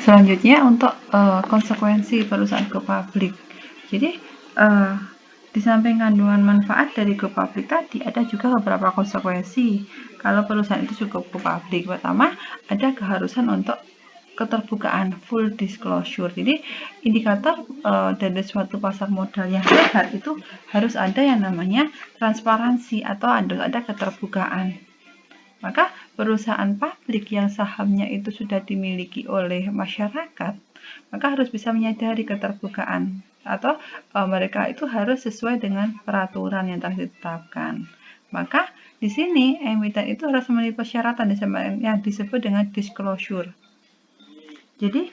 Selanjutnya untuk konsekuensi perusahaan go public. Jadi di samping kandungan manfaat dari go public tadi, ada juga beberapa konsekuensi kalau perusahaan itu cukup go public. Pertama, ada keharusan untuk keterbukaan, full disclosure. Jadi indikator dari suatu pasar modal yang sehat itu harus ada yang namanya transparansi atau ada keterbukaan. Maka perusahaan publik yang sahamnya itu sudah dimiliki oleh masyarakat, maka harus bisa menyadari keterbukaan atau mereka itu harus sesuai dengan peraturan yang telah ditetapkan. Maka di sini emiten itu harus memenuhi persyaratan yang disebut dengan disclosure. Jadi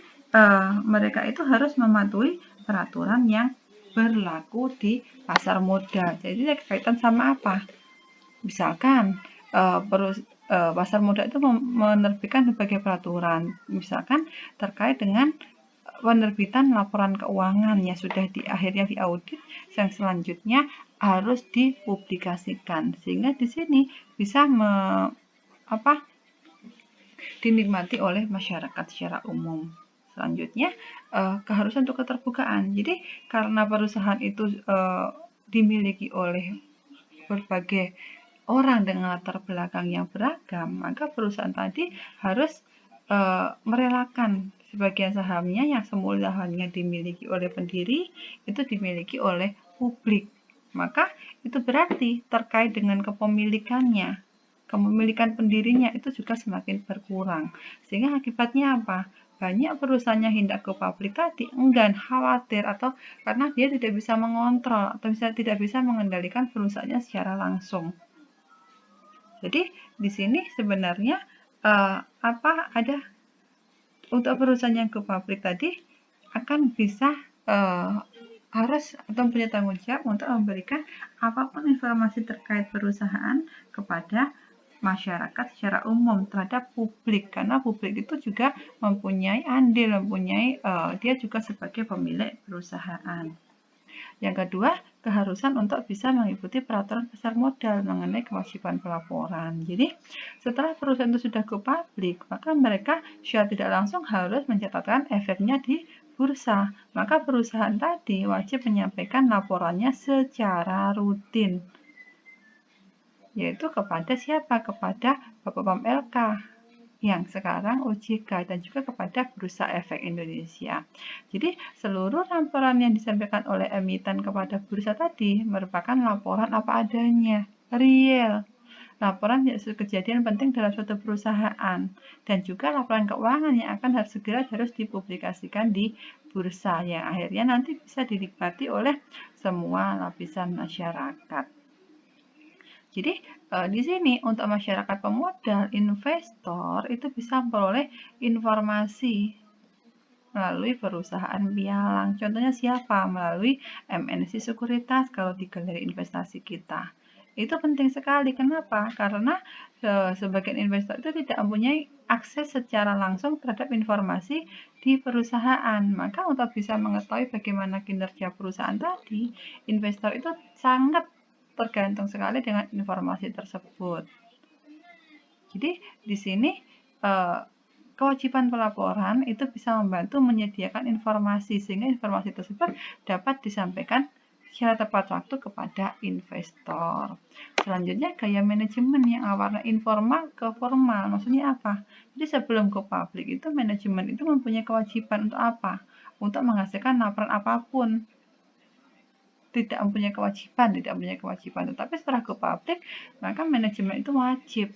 mereka itu harus mematuhi peraturan yang berlaku di pasar modal. Jadi kaitan sama apa? Misalkan pasar modal itu menerbitkan berbagai peraturan, misalkan terkait dengan penerbitan laporan keuangan yang sudah akhirnya diaudit, yang selanjutnya harus dipublikasikan, sehingga di sini bisa dinikmati oleh masyarakat secara umum. Selanjutnya keharusan untuk keterbukaan. Jadi karena perusahaan itu dimiliki oleh berbagai orang dengan latar belakang yang beragam, maka perusahaan tadi harus merelakan sebagian sahamnya yang semula hanya dimiliki oleh pendiri, itu dimiliki oleh publik. Maka itu berarti terkait dengan kepemilikan pendirinya itu juga semakin berkurang. Sehingga akibatnya apa? Banyak perusahaan yang hendak ke publik tadi enggan, khawatir, atau karena dia tidak bisa mengontrol atau tidak bisa mengendalikan perusahaannya secara langsung. Jadi di sini sebenarnya ada untuk perusahaan yang go public tadi akan bisa harus atau punya tanggung jawab untuk memberikan apapun informasi terkait perusahaan kepada masyarakat secara umum terhadap publik, karena publik itu juga mempunyai andil, dia juga sebagai pemilik perusahaan. Yang kedua, keharusan untuk bisa mengikuti peraturan pasar modal mengenai kewajiban pelaporan. Jadi, setelah perusahaan itu sudah go public, maka mereka secara tidak langsung harus mencatatkan efeknya di bursa. Maka perusahaan tadi wajib menyampaikan laporannya secara rutin, yaitu kepada siapa? Kepada Bapepom LK yang sekarang OJK dan juga kepada Bursa Efek Indonesia. Jadi seluruh laporan yang disampaikan oleh emiten kepada bursa tadi merupakan laporan apa adanya, real. Laporan kejadian penting dalam suatu perusahaan dan juga laporan keuangan yang akan harus dipublikasikan di bursa yang akhirnya nanti bisa dinikmati oleh semua lapisan masyarakat. Jadi di sini untuk masyarakat pemodal, investor itu bisa memperoleh informasi melalui perusahaan pialang. Contohnya siapa? Melalui MNC Sekuritas kalau di galeri investasi kita. Itu penting sekali. Kenapa? Karena sebagian investor itu tidak mempunyai akses secara langsung terhadap informasi di perusahaan. Maka untuk bisa mengetahui bagaimana kinerja perusahaan tadi, investor itu sangat tergantung sekali dengan informasi tersebut. Jadi di sini kewajiban pelaporan itu bisa membantu menyediakan informasi sehingga informasi tersebut dapat disampaikan secara tepat waktu kepada investor. Selanjutnya gaya manajemen yang awalnya informal ke formal. Maksudnya apa? Jadi sebelum go public itu manajemen itu mempunyai kewajiban untuk apa? Untuk menghasilkan laporan apapun. Tidak mempunyai kewajiban. Tetapi setelah go public, maka manajemen itu wajib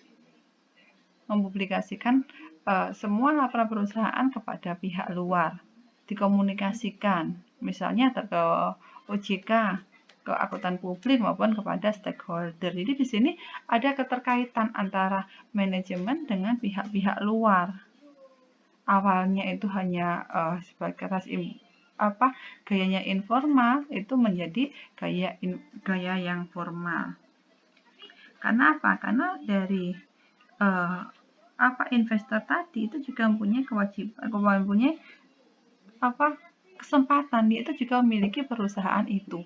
mempublikasikan semua laporan perusahaan kepada pihak luar, dikomunikasikan, misalnya ke OJK, ke akuntan publik maupun kepada stakeholder. Jadi di sini ada keterkaitan antara manajemen dengan pihak-pihak luar. Awalnya itu hanya sebagai gayanya informal itu menjadi gaya yang formal. Karena apa? Karena dari investor tadi itu juga mempunyai kesempatan, dia itu juga memiliki perusahaan itu.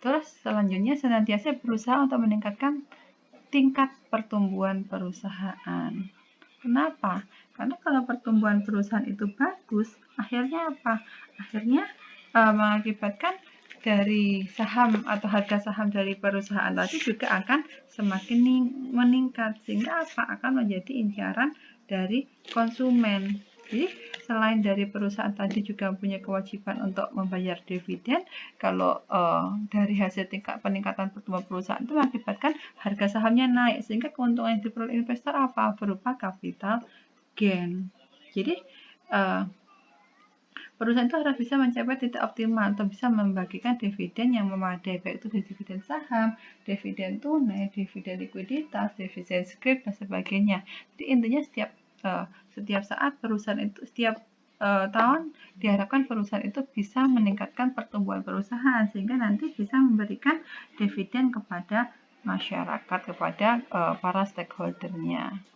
Terus selanjutnya senantiasa berusaha untuk meningkatkan tingkat pertumbuhan perusahaan. Kenapa? Karena kalau pertumbuhan perusahaan itu bagus, akhirnya apa? Akhirnya mengakibatkan dari saham atau harga saham dari perusahaan tadi juga akan semakin meningkat, sehingga apa? Akan menjadi incaran dari konsumen. Jadi selain dari perusahaan tadi juga punya kewajiban untuk membayar dividen, kalau dari hasil tingkat peningkatan pertumbuhan perusahaan itu mengakibatkan harga sahamnya naik, sehingga keuntungan yang diperoleh investor apa? Berupa capital gain. Jadi perusahaan itu harus bisa mencapai titik optimal atau bisa membagikan dividen yang memadai, baik itu dividen saham, dividen tunai, dividen likuiditas, dividen scrip, dan sebagainya. Jadi intinya setiap saat perusahaan itu tahun diharapkan perusahaan itu bisa meningkatkan pertumbuhan perusahaan sehingga nanti bisa memberikan dividen kepada masyarakat, kepada para stakeholdernya.